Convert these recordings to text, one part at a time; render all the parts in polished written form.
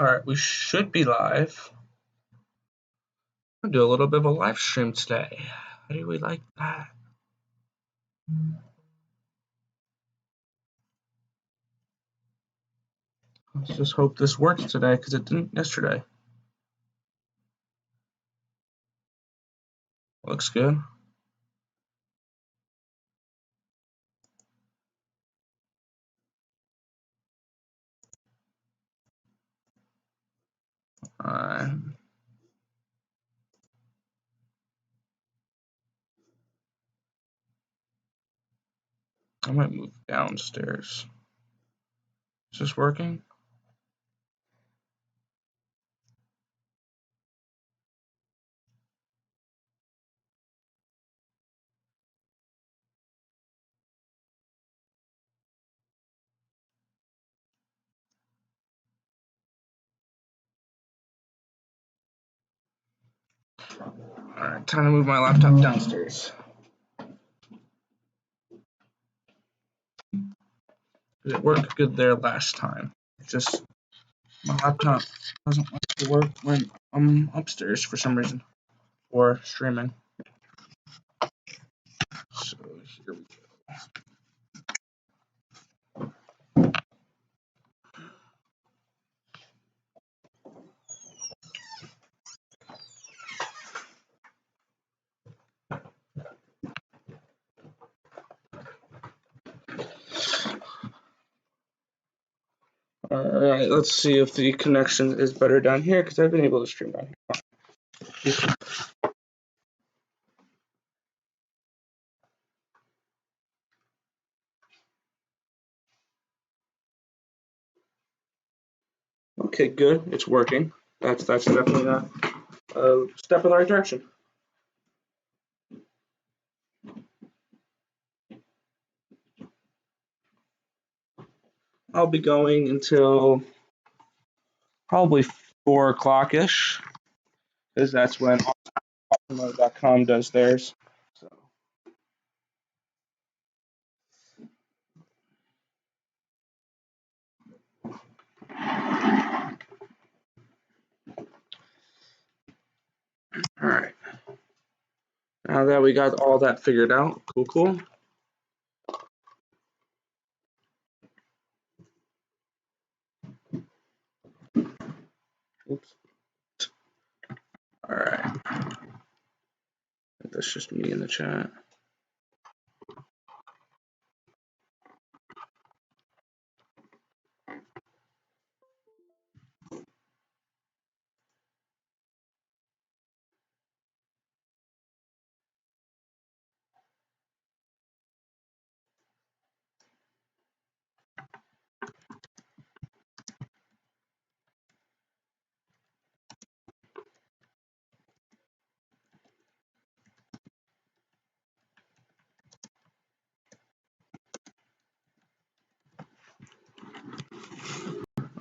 Alright, we should be live. I'll do a little bit of a live stream today. How do we like that? Let's just hope this works today because it didn't yesterday. Looks good. I might move downstairs. Is this working? Alright, time to move my laptop downstairs. It worked good there last time. It's just my laptop doesn't like to work when I'm upstairs for some reason. Or streaming. So here we go. Alright, let's see if the connection is better down here because I've been able to stream down here. Okay, good. It's working. That's definitely a step in the right direction. I'll be going until probably 4 o'clock-ish, because that's when Automotive.com does theirs. So. All right. Now that we got all that figured out, cool. Oops. All right. That's just me in the chat.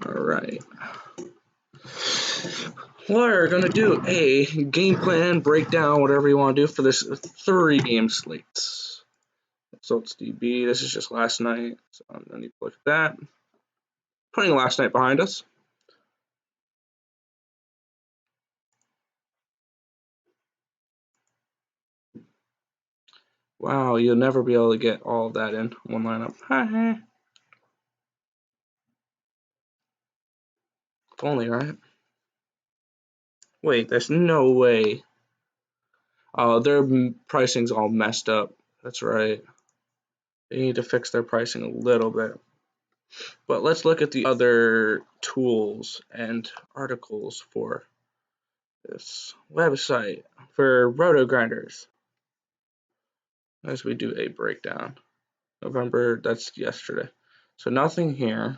All right. We're going to do a game plan, breakdown, whatever you want to do for this 3-game slate. Results DB, this is just last night, so I'm going to need to look at that. Putting last night behind us. Wow, you'll never be able to get all of that in one lineup. If only, right? Wait, there's no way. Oh, their pricing's all messed up. That's right. They need to fix their pricing a little bit. But let's look at the other tools and articles for this website for roto grinders as we do a breakdown. November, that's yesterday. So nothing here.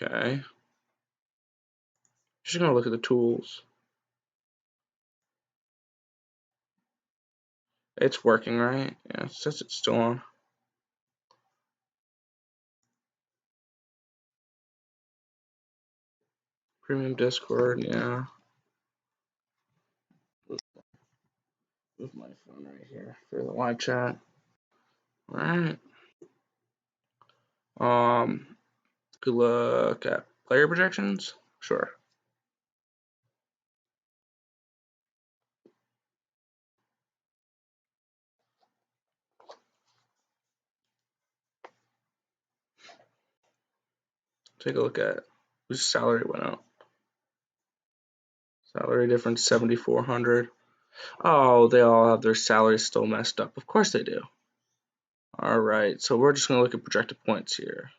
Okay. Just gonna look at the tools. It's working, right? Yeah, it says it's still on. Premium Discord, yeah. Move my phone right here for the live chat. All right. Good look at player projections. Sure. Take a look at whose salary went out. Salary difference 7,400. Oh, they all have their salaries still messed up. Of course they do. All right, so we're just gonna look at projected points here.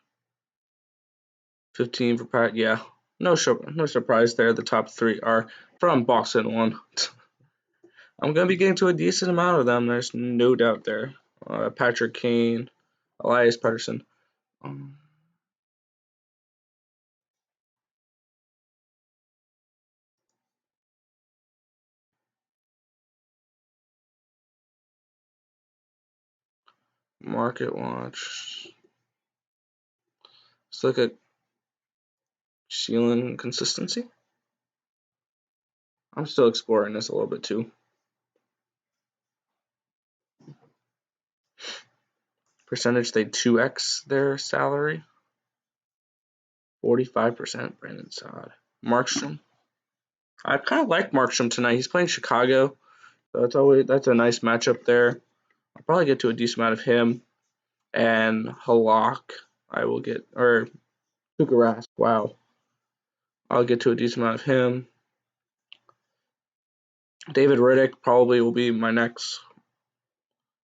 15 for Pat. Yeah, no surprise there. The top three are from Boston one. I'm gonna be getting to a decent amount of them. There's no doubt there. Patrick Kane, Elias Pettersson. Market watch. Let's look at ceiling consistency. I'm still exploring this a little bit too. Percentage they 2x their salary. 45% Brandon Saad. Markstrom. I kind of like Markstrom tonight. He's playing Chicago, so that's a nice matchup there. I'll probably get to a decent amount of him and Halak. I will get or Tuukka. Wow, I'll get to a decent amount of him. David Riddick probably will be my next.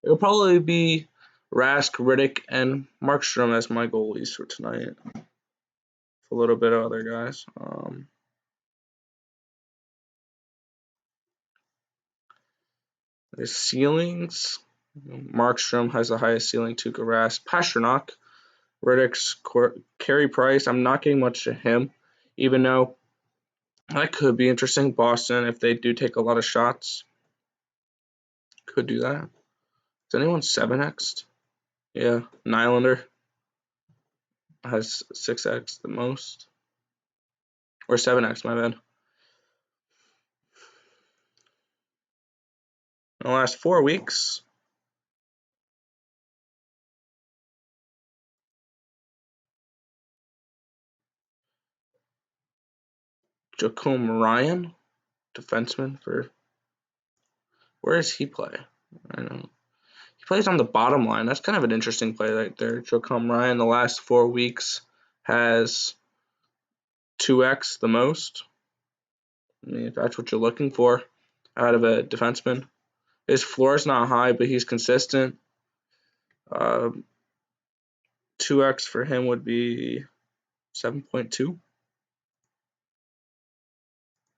It'll probably be Rask, Riddick, and Markstrom as my goalies for tonight. A little bit of other guys. The ceilings. Markstrom has the highest ceiling. Tuukka Rask, Pastrnak, Riddick's Carey Price. I'm not getting much to him, even though that could be interesting. Boston, if they do take a lot of shots, could do that. Is anyone 7x? Yeah, Nylander has 6x the most, or 7x. My bad. In the last 4 weeks, Jacome Ryan, defenseman for. Where does he play? I don't know. He plays on the bottom line. That's kind of an interesting play right there. Jacome Ryan, the last 4 weeks, has 2x the most. I mean, if that's what you're looking for out of a defenseman. His floor is not high, but he's consistent. 2x for him would be 7.2.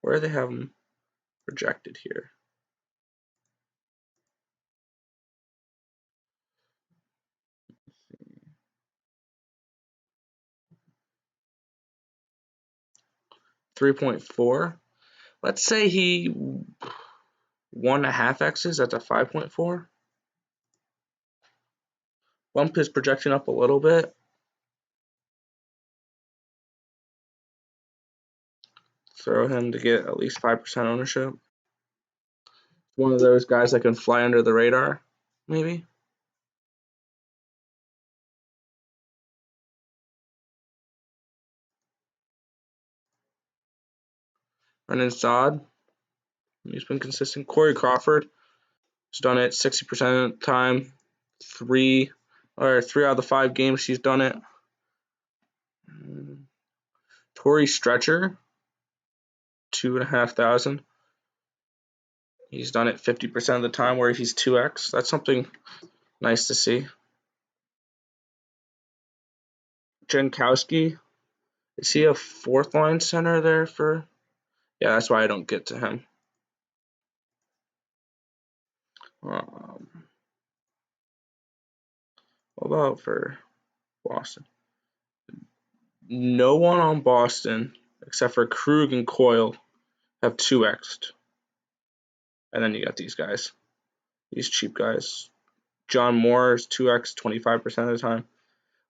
Where do they have him projected here? $3.4. Let's say he 1.5 x's. That's a 5.4. Bump his projection up a little bit. Throw him to get at least 5% ownership. One of those guys that can fly under the radar, maybe. Brendan Saad, he's been consistent. Corey Crawford, he's done it 60% of the time. 3 out of the 5 games he's done it. Torrey Stretcher, 2,500. He's done it 50% of the time where he's 2x. That's something nice to see. Jankowski, is he a 4th line center there for? Yeah, that's why I don't get to him. What about for Boston? No one on Boston except for Krug and Coyle have 2x'd. And then you got these guys, these cheap guys. John Moore is 2x 25% of the time.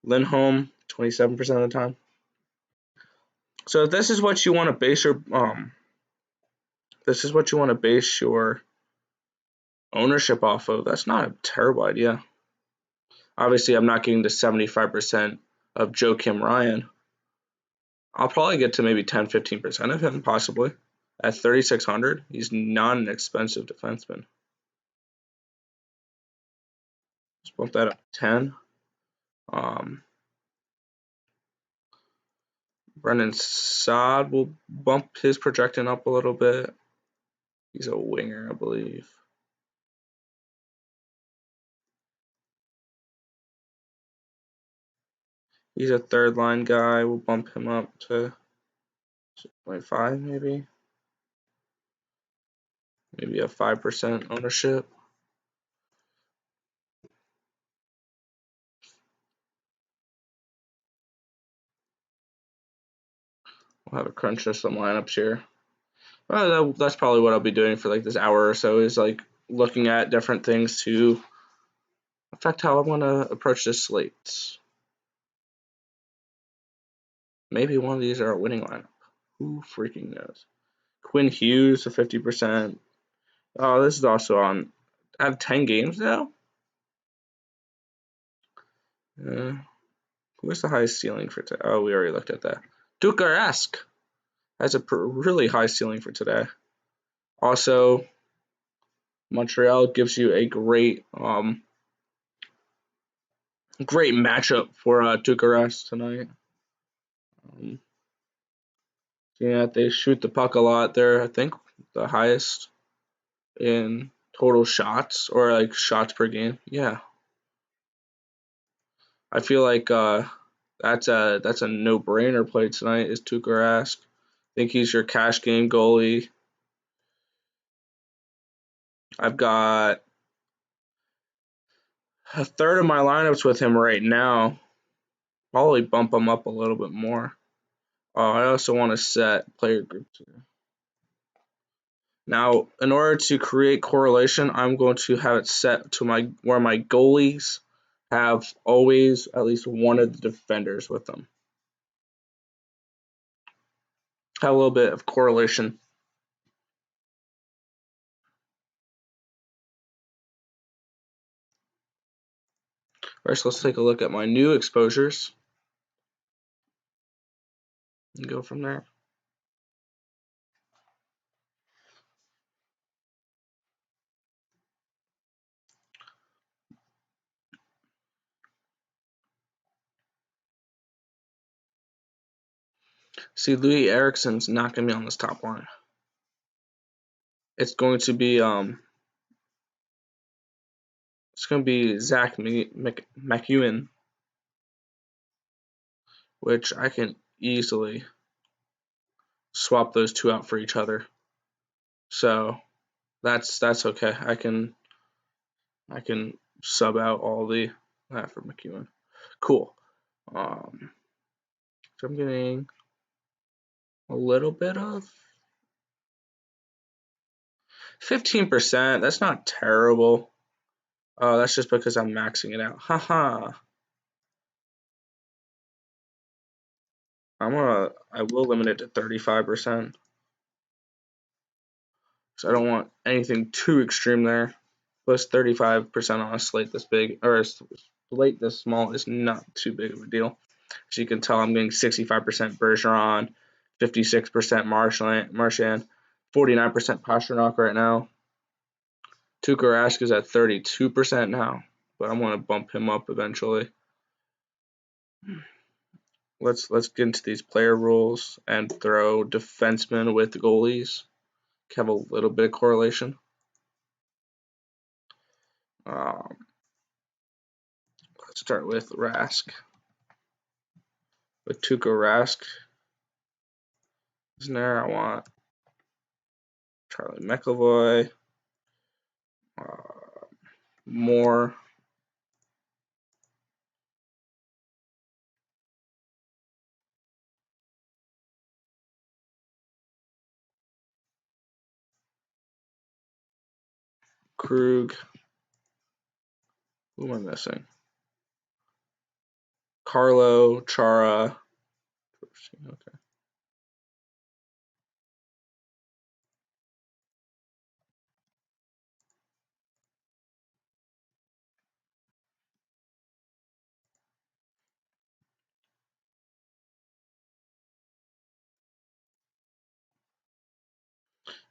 Lindholm 27% of the time. So if this is what you want to base your ownership off of, that's not a terrible idea. Obviously, I'm not getting to 75% of Joakim Ryan. I'll probably get to maybe 10-15% of him, possibly. At 3,600, he's not an expensive defenseman. Let's bump that up to 10. Brendan Saad will bump his projection up a little bit. He's a winger, I believe. He's a third line guy. We'll bump him up to 6.5 maybe. Maybe a 5% ownership. We'll have a crunch of some lineups here. That's probably what I'll be doing for like this hour or so, is like looking at different things to affect how I'm gonna approach this slate. Maybe one of these are a winning lineup. Who freaking knows? Quinn Hughes, a 50%. Oh, this is also on. I have 10 games now. What's the highest ceiling for today? Oh, we already looked at that. Dukaresk has a really high ceiling for today. Also, Montreal gives you a great matchup for Dukaresk tonight. Yeah, they shoot the puck a lot. They're, I think, the highest in total shots, or like shots per game. Yeah, I feel like that's a no-brainer play tonight, is Tuukka. I think he's your cash game goalie. I've got a third of my lineups with him right now. Probably bump him up a little bit more. I also want to set player group 2. Now, in order to create correlation, I'm going to have it set to where my goalies have always at least one of the defenders with them. Have a little bit of correlation. First, let's take a look at my new exposures and go from there. See, Louis Eriksson's not going to be on this top line. It's going to be Zach McEwen, which I can easily swap those two out for each other. So that's okay. I can sub out all that for McEwen. Cool. So I'm getting a little bit of 15%. That's not terrible. That's just because I'm maxing it out. Haha. I will limit it to 35%. So I don't want anything too extreme there. Plus 35% on a slate this big, or a slate this small, is not too big of a deal. As you can tell, I'm getting 65% Bergeron, 56% Marchand, 49% Pastrnak right now. Tuukka Rask is at 32% now, but I'm going to bump him up eventually. Let's get into these player rules and throw defensemen with goalies. Have a little bit of correlation. Let's start with Rask. With Tuukka Rask in there, I want Charlie McAvoy, Moore, Krug. Who am I missing? Carlo, Chara. Okay.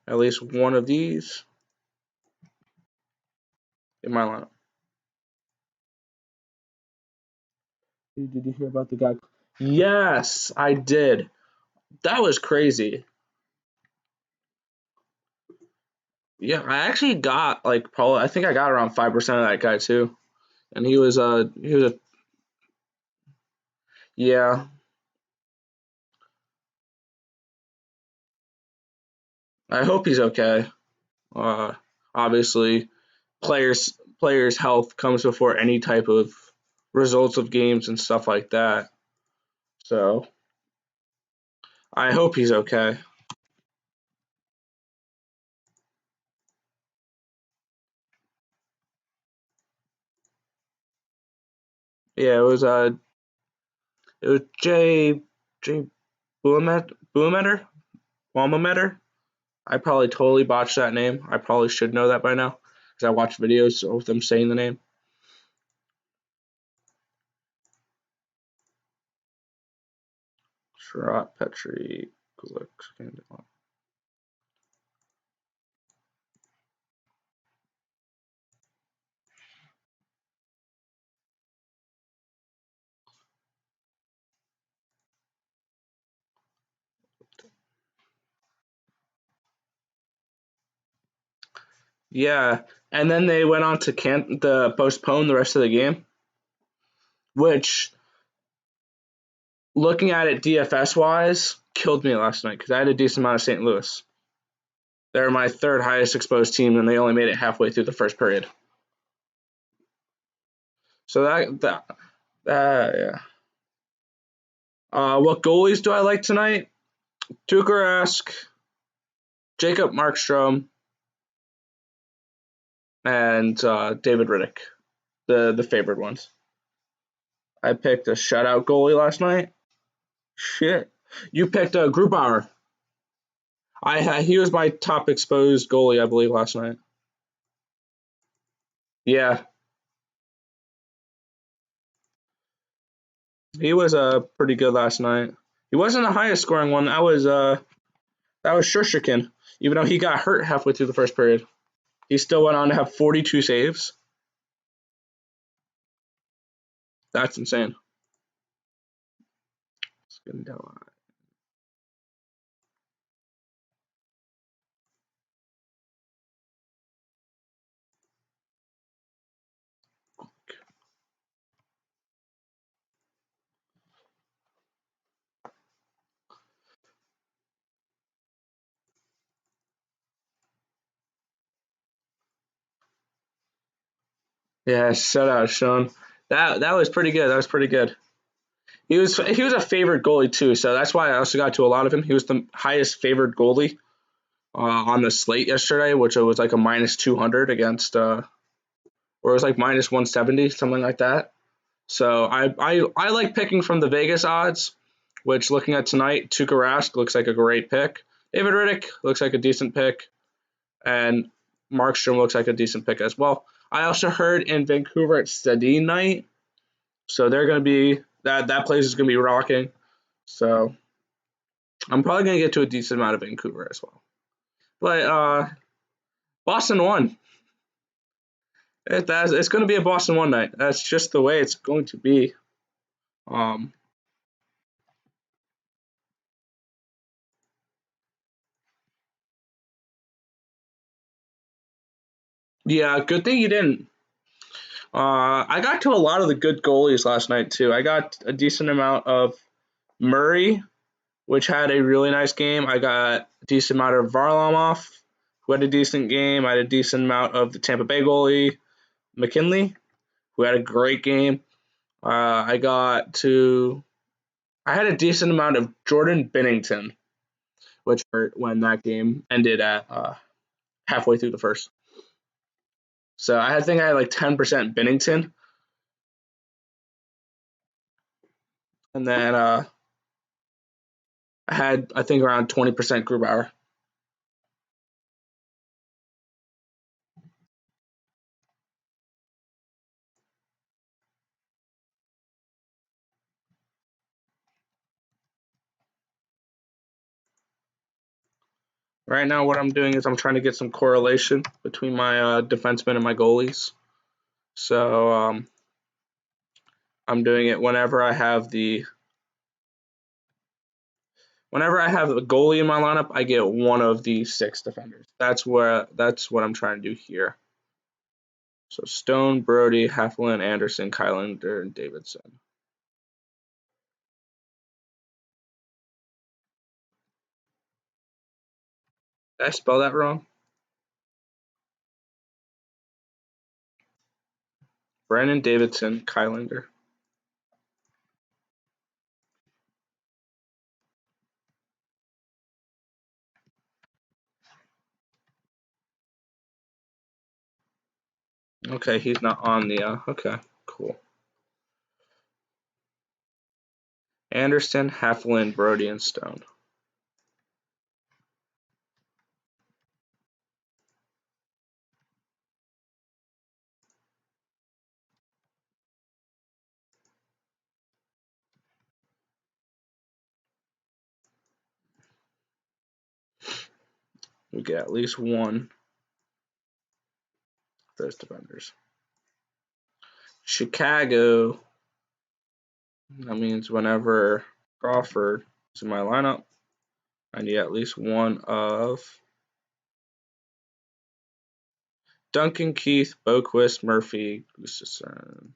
at least one of these in my lineup. Did you hear about the guy? Yes, I did. That was crazy. Yeah, I actually got like probably I think I got around 5% of that guy too. And he was a yeah. I hope he's okay. Uh Obviously players health comes before any type of results of games and stuff like that. So I hope he's okay. Yeah, it was J Boometer. I probably totally botched that name. I probably should know that by now because I watched videos of them saying the name. Sherrod Petrie. Yeah, and then they went on to postpone the rest of the game, which looking at it DFS wise killed me last night because I had a decent amount of St. Louis. They're my third highest exposed team, and they only made it halfway through the first period. So yeah. What goalies do I like tonight? Tuukka Rask, Jacob Markstrom, and David Riddick, the favored ones. I picked a shutout goalie last night. Shit, you picked a Grubauer. He was my top exposed goalie, I believe, last night. Yeah, he was pretty good last night. He wasn't the highest scoring one. That was Shershikin. Even though he got hurt halfway through the first period, he still went on to have 42 saves. That's insane. Yeah, shutout, Sean. That was pretty good. That was pretty good. He was a favorite goalie too, so that's why I also got to a lot of him. He was the highest favored goalie on the slate yesterday, which it was like a minus 200 against, or it was like minus 170, something like that. So I like picking from the Vegas odds, which looking at tonight, Tuukka Rask looks like a great pick. David Riddick looks like a decent pick, and Markstrom looks like a decent pick as well. I also heard in Vancouver it's Sedin night, so they're going to be that place is going to be rocking. So I'm probably going to get to a decent amount of Vancouver as well. But Boston won. It's going to be a Boston one night. That's just the way it's going to be. Um, yeah, good thing you didn't. I got to a lot of the good goalies last night too. I got a decent amount of Murray, which had a really nice game. I got a decent amount of Varlamov, who had a decent game. I had a decent amount of the Tampa Bay goalie, McKinley, who had a great game. I got to. I had a decent amount of Jordan Binnington, which hurt when that game ended at halfway through the first. So think I had like 10% Binnington, and then I think around 20% Grubauer. Right now, what I'm doing is I'm trying to get some correlation between my defensemen and my goalies. So I'm doing it whenever I have the goalie in my lineup, I get one of the 6 defenders. That's what I'm trying to do here. So Stone, Brody, Heflin, Anderson, Kylander, and Davidson. Did I spell that wrong? Brandon Davidson, Kylander. Okay, he's not on the, okay, cool. Anderson, Heflin, Brody, and Stone. We get at least one of those defenders. Chicago. That means whenever Crawford is in my lineup, I need at least one of Duncan, Keith, Boquist, Murphy, Gustafsson.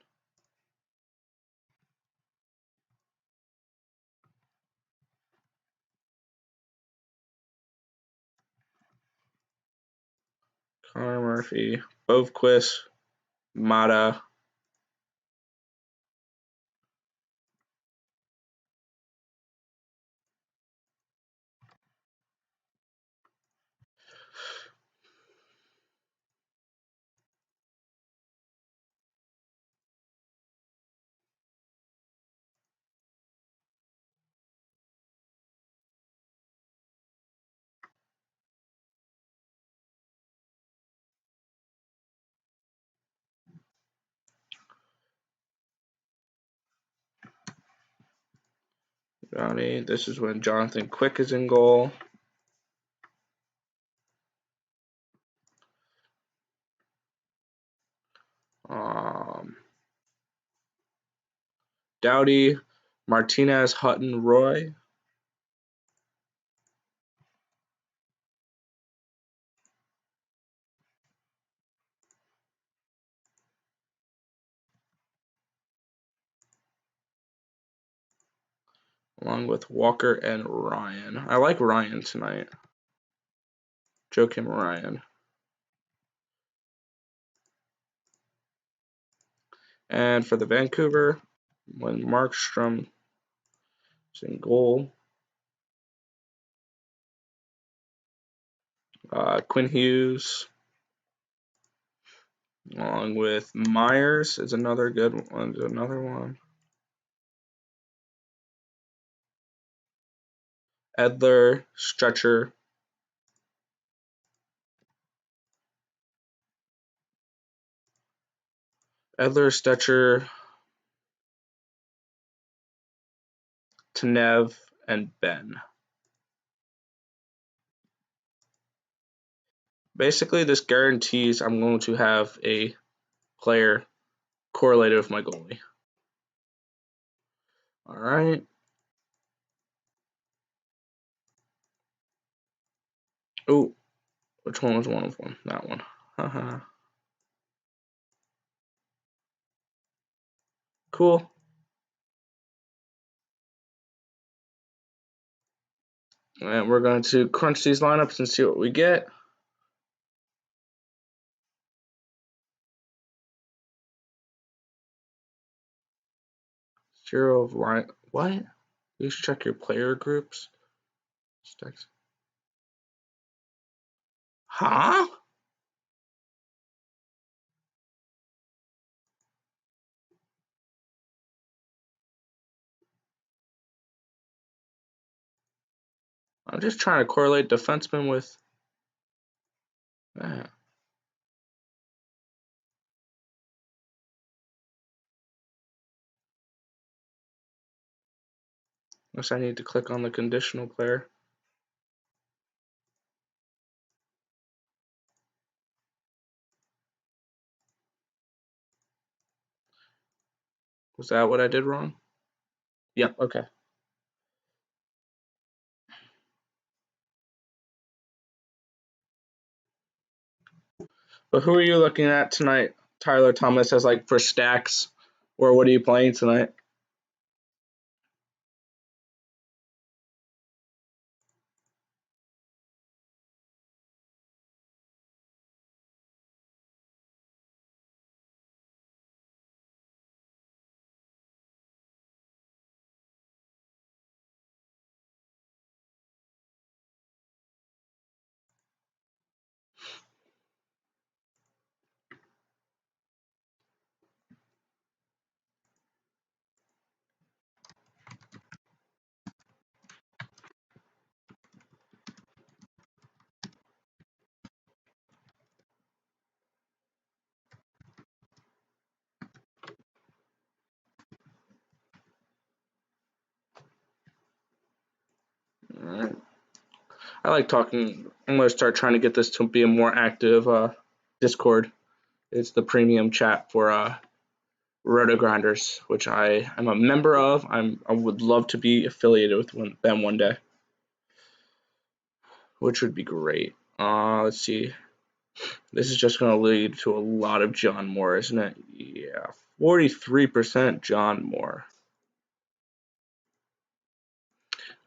Connor Murphy, Boquist, Mata. Johnny. This is when Jonathan Quick is in goal. Doughty, Martinez, Hutton, Roy. Along with Walker and Ryan. I like Ryan tonight. Joakim Ryan. And for the Vancouver, when Markstrom is in goal, Quinn Hughes, along with Myers is another good one. Another one. Edler, Stretcher. Edler, Stetcher, Tanev, and Ben. Basically, this guarantees I'm going to have a player correlated with my goalie. All right. Oh, which one was one of them? That one. Haha. Cool. And we're going to crunch these lineups and see what we get. Zero of line. What? Please check your player groups. Huh? I'm just trying to correlate defensemen with that. Unless I need to click on the conditional player. Was that what I did wrong? Yep, okay. But who are you looking at tonight, Tyler Thomas, as like for stacks? Or what are you playing tonight? Alright. I like talking. I'm going to start trying to get this to be a more active Discord. It's the premium chat for Roto Grinders, which I am a member of. I would love to be affiliated with them one day, which would be great. Let's see. This is just going to lead to a lot of John Moore, isn't it? Yeah, 43% John Moore.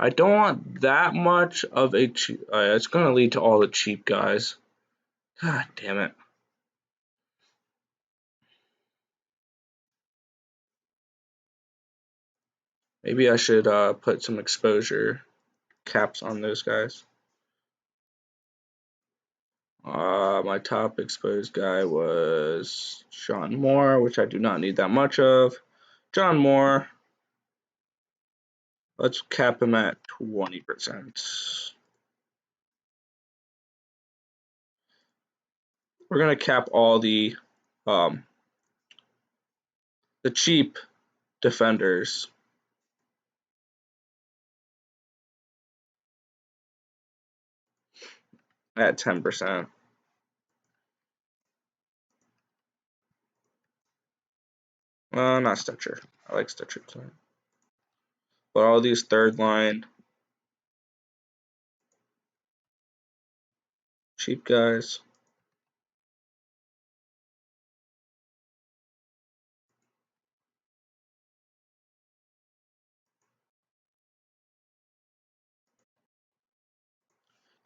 I don't want that much of a cheap. It's going to lead to all the cheap guys. God damn it. Maybe I should put some exposure caps on those guys. My top exposed guy was John Moore, which I do not need that much of. John Moore, let's cap him at 20%. We're gonna cap all the cheap defenders at 10%. Not Stetcher. I like Stetcher too. But all these third line cheap guys.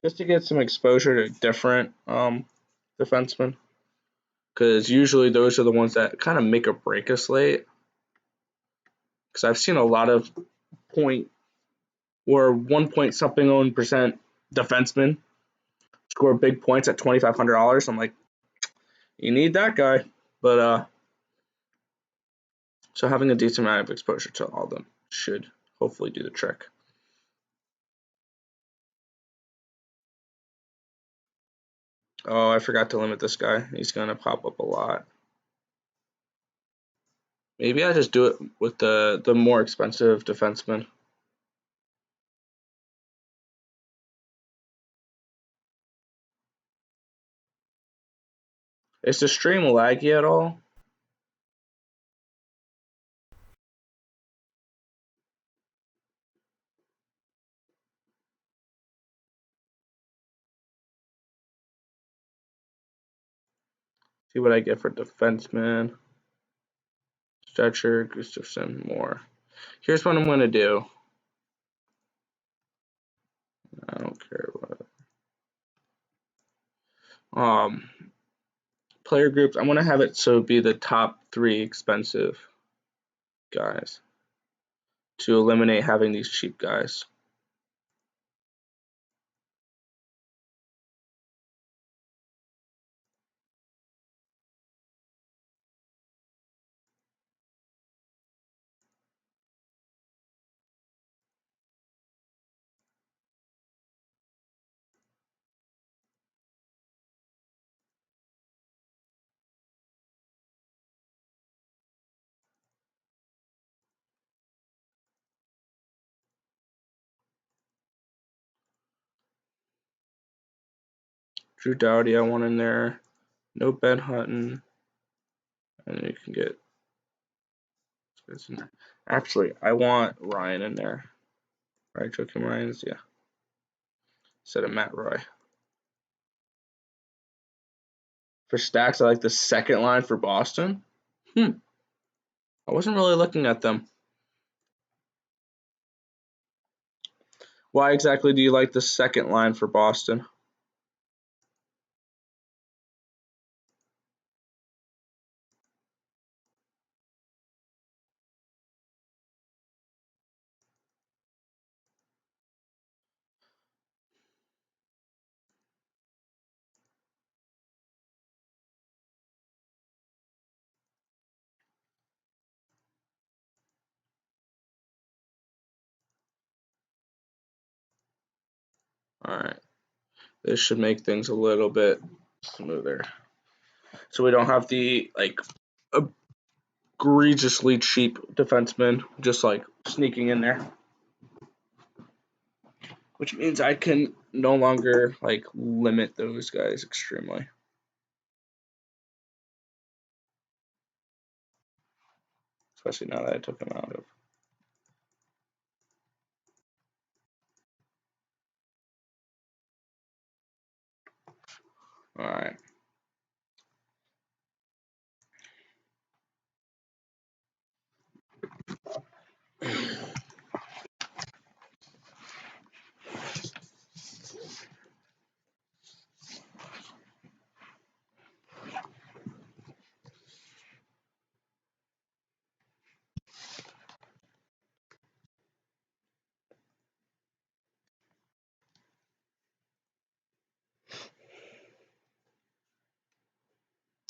Just to get some exposure to different defensemen. Because usually those are the ones that kind of make or break a slate. Because I've seen a lot of point or 1 point something on percent defensemen score big points at $2,500. I'm like, you need that guy. But so having a decent amount of exposure to all of them should hopefully do the trick. Oh, I forgot to limit this guy. He's gonna pop up a lot. Maybe I just do it with the more expensive defenseman. Is the stream laggy at all? See what I get for defenseman. Stetcher, Gustafson, Moore. Here's what I'm gonna do. I don't care what. Player groups. I'm gonna have it so be the top 3 expensive guys to eliminate having these cheap guys. Drew Doughty I want in there. No Ben Hutton. And then you can get Actually, I want Ryan in there. Right, Joakim Ryan's, yeah. Instead of Matt Roy. For stacks, I like the second line for Boston. I wasn't really looking at them. Why exactly do you like the second line for Boston? Alright. This should make things a little bit smoother. So we don't have the egregiously cheap defenseman just sneaking in there. Which means I can no longer limit those guys extremely. Especially now that I took him out of. Alright.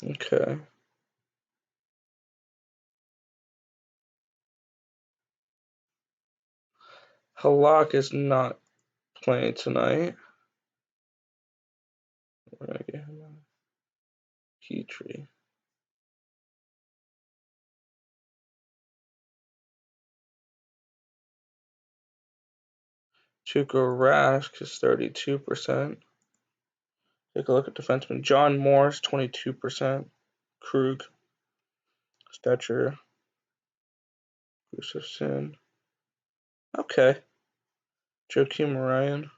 Okay. Halak is not playing tonight. We're gonna get him a Petrie. Tuukka Rask is 32%. Take a look at defenseman. John Morris, 22%. Krug, Stetcher, Gustafsson. Okay. Joakim Ryan.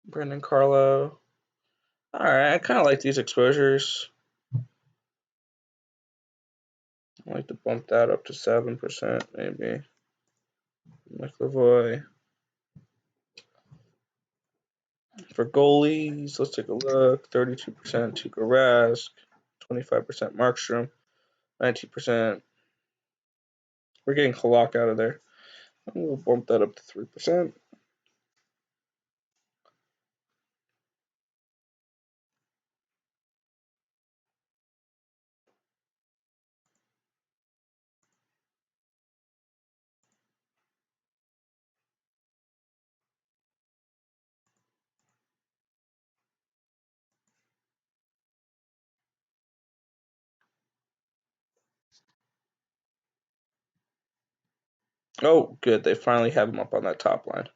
Brendan Carlo. Alright, I kind of like these exposures. I like to bump that up to 7%, maybe. McAvoy. For goalies, let's take a look. 32% Tuukka Rask, 25% Markstrom, 19%. We're getting Halak out of there. We'll bump that up to 3%. Oh, good. They finally have him up on that top line.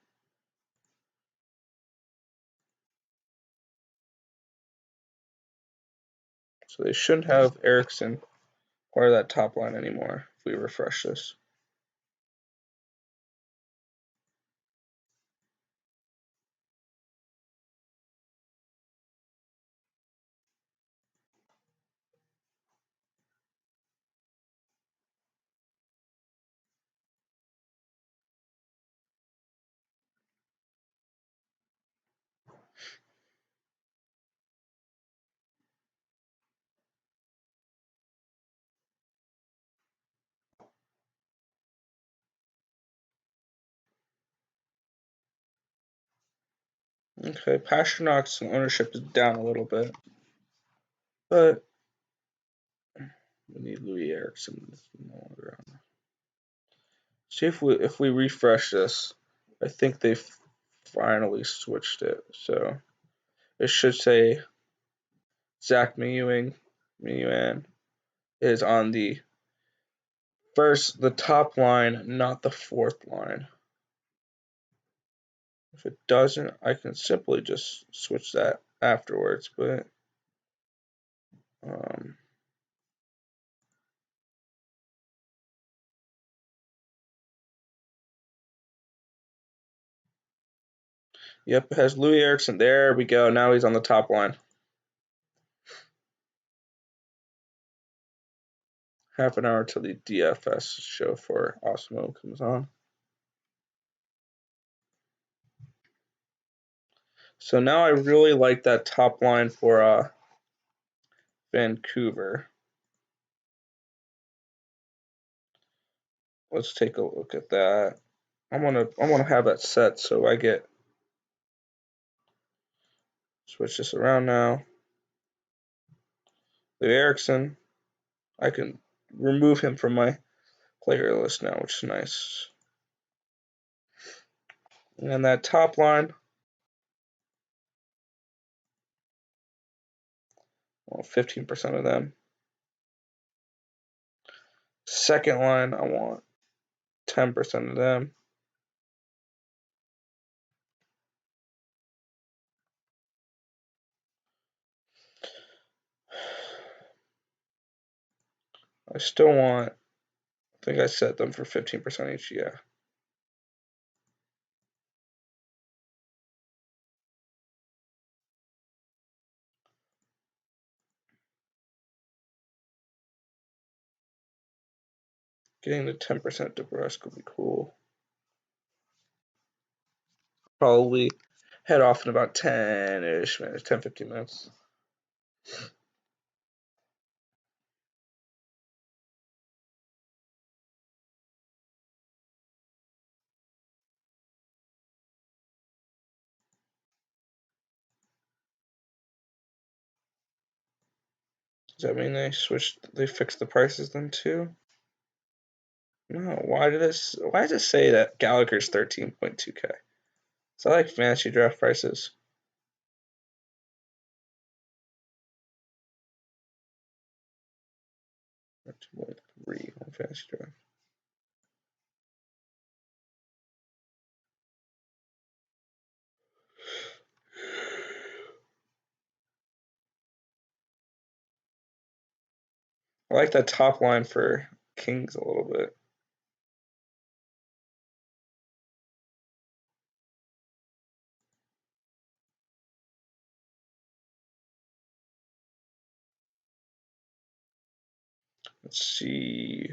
So they shouldn't have Eriksson part of that top line anymore if we refresh this. Okay, Pasternak's ownership is down a little bit, but we need Louis Eriksson no longer on. See if we refresh this. I think they finally switched it, so it should say Zach Meeuwing is on the top line, not the fourth line. If it doesn't, I can simply just switch that afterwards, but Yep, it has Louis Eriksson. There we go. Now he's on the top line. Half an hour till the DFS show for Osmo comes on. So now I really like that top line for Vancouver. Let's take a look at that. I wanna have that set so I get switch this around now. The Eriksson, I can remove him from my player list now, which is nice. And that top line, well, 15% of them. Second line, I want 10% of them. I still want, I think I set them for 15% each, yeah. Getting the 10% DeBrusque would be cool. Probably head off in about 10-ish minutes, 10, 15 minutes. Does that mean they fixed the prices then too? No, why does it say that Gallagher's 13.2K? So I like fantasy draft prices. Three on fantasy draft. I like that top line for Kings a little bit. Let's see.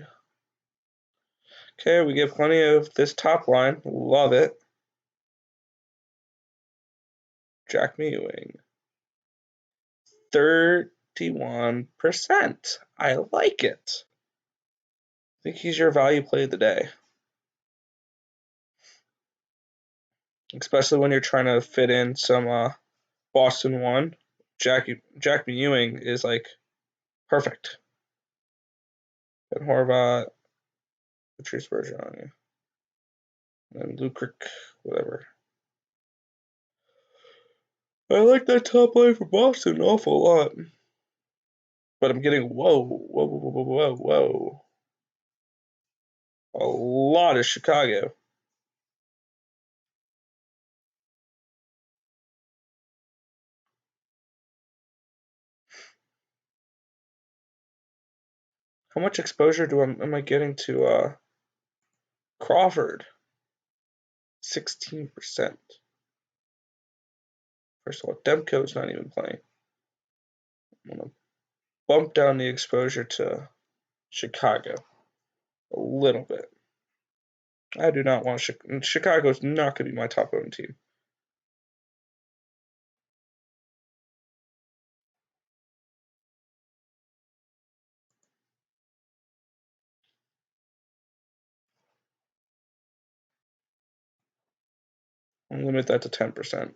Okay, we get plenty of this top line. Love it. Jack Mewing. 31%. I like it. I think he's your value play of the day. Especially when you're trying to fit in some Boston 1. Jack Ewing is like perfect. And Horvat, Patrice Bergeron, and Lukic, whatever. I like that top line for Boston an awful lot. But I'm getting whoa. A lot of Chicago. How much exposure am I getting to Crawford? 16%. First of all, Demko's not even playing. I'm gonna bump down the exposure to Chicago a little bit. I do not want Chicago's not going to be my top owned team. I'll limit that to 10%.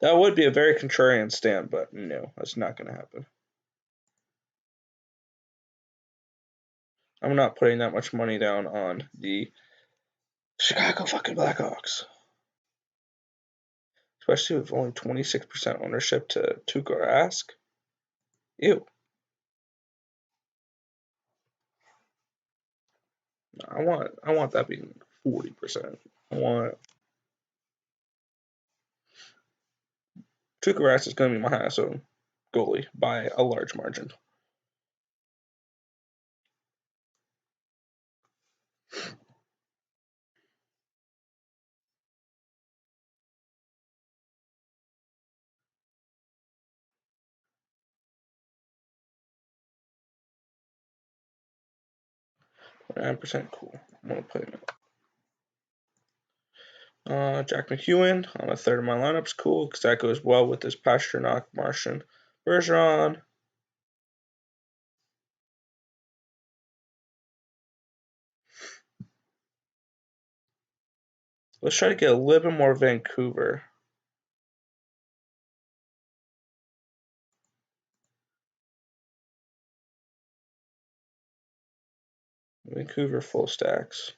That would be a very contrarian stand, but no, that's not going to happen. I'm not putting that much money down on the Chicago fucking Blackhawks. Especially with only 26% ownership to Tuukka Rask. Ew. I want that being 40%. I want Tuukka Rask is going to be my highest owned goalie by a large margin. 9%, cool. I'm going to play him. Jack McEwen on a third of my lineup's cool because that goes well with this Pasternak, Martian, Bergeron. Let's try to get a little bit more Vancouver. Vancouver full stacks.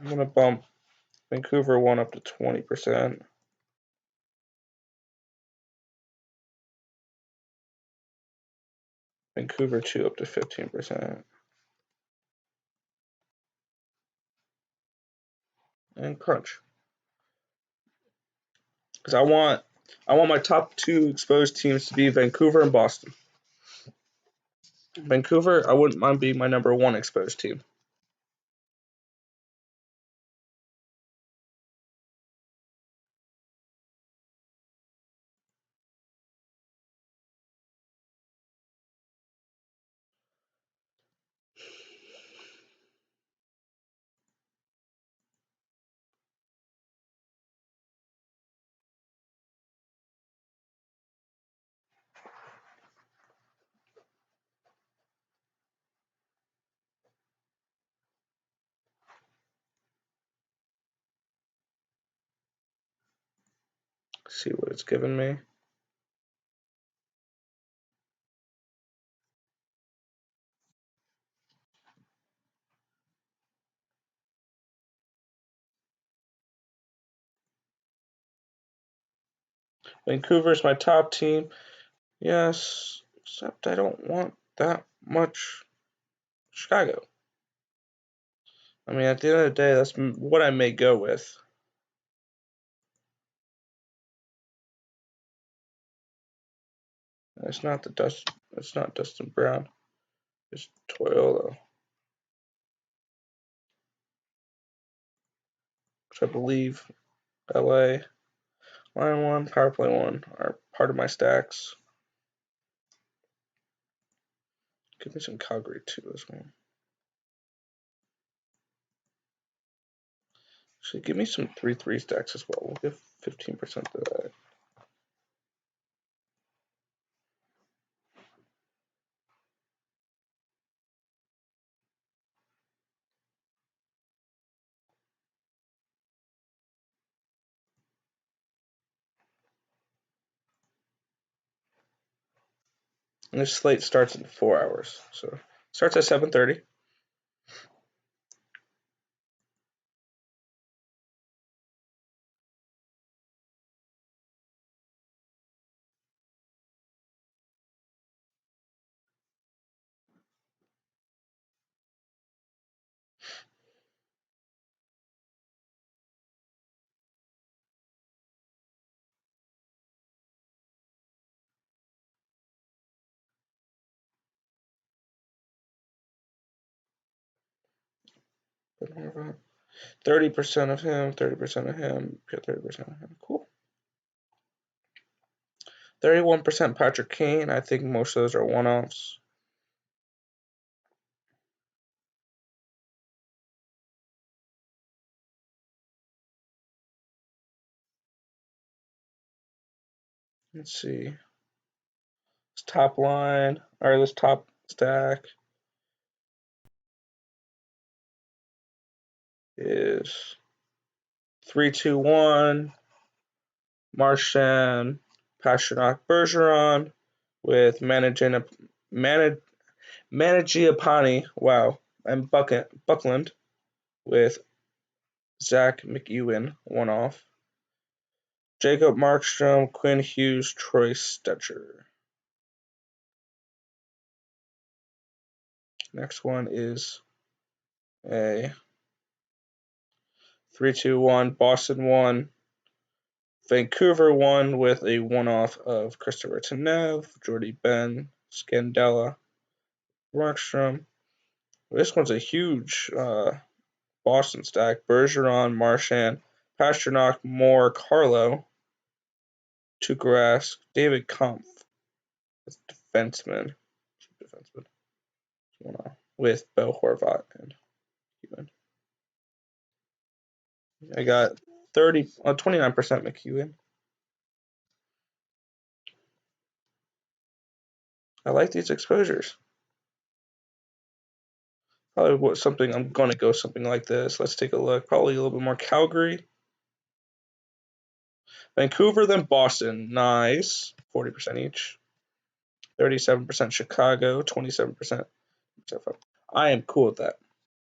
I'm going to bump Vancouver 1 up to 20%. Vancouver 2 up to 15%. And crunch. Because I want my top 2 exposed teams to be Vancouver and Boston. Vancouver, I wouldn't mind being my number 1 exposed team. See what it's given me. Vancouver's my top team. Yes, except I don't want that much Chicago. I mean, at the end of the day, that's what I may go with. It's not Dustin Brown. It's Toyota. Which I believe LA, line 1, power play 1 are part of my stacks. Give me some Calgary 2 as well. Actually, give me some 3-3 stacks as well. We'll give 15% to that. And this slate starts in 4 hours. So starts at 7:30. But more about 30% of him, 30% of him, 30% of him. Cool. 31% Patrick Kane. I think most of those are one-offs. Let's see. This top line, or this top stack is 3-2-1, Marchand, Pasternak, Bergeron, with Manigiapane, wow, and Buckland, with Zach McEwen, one off. Jacob Markstrom, Quinn Hughes, Troy Stetcher. Next one is a 3-2-1, Boston 1, Vancouver 1 with a one-off of Christopher Tanev, Jordy Ben, Scandella, Markstrom. This one's a huge Boston stack. Bergeron, Marchand, Pasternak, Moore, Carlo, Tukarask, David Kampf. That's defenseman. with Bo Horvat and McEwen. I got 29% McEwen. I like these exposures. Probably something I'm going to go something like this. Let's take a look. Probably a little bit more Calgary. Vancouver, then Boston. Nice. 40% each. 37% Chicago. 27%. I am cool with that.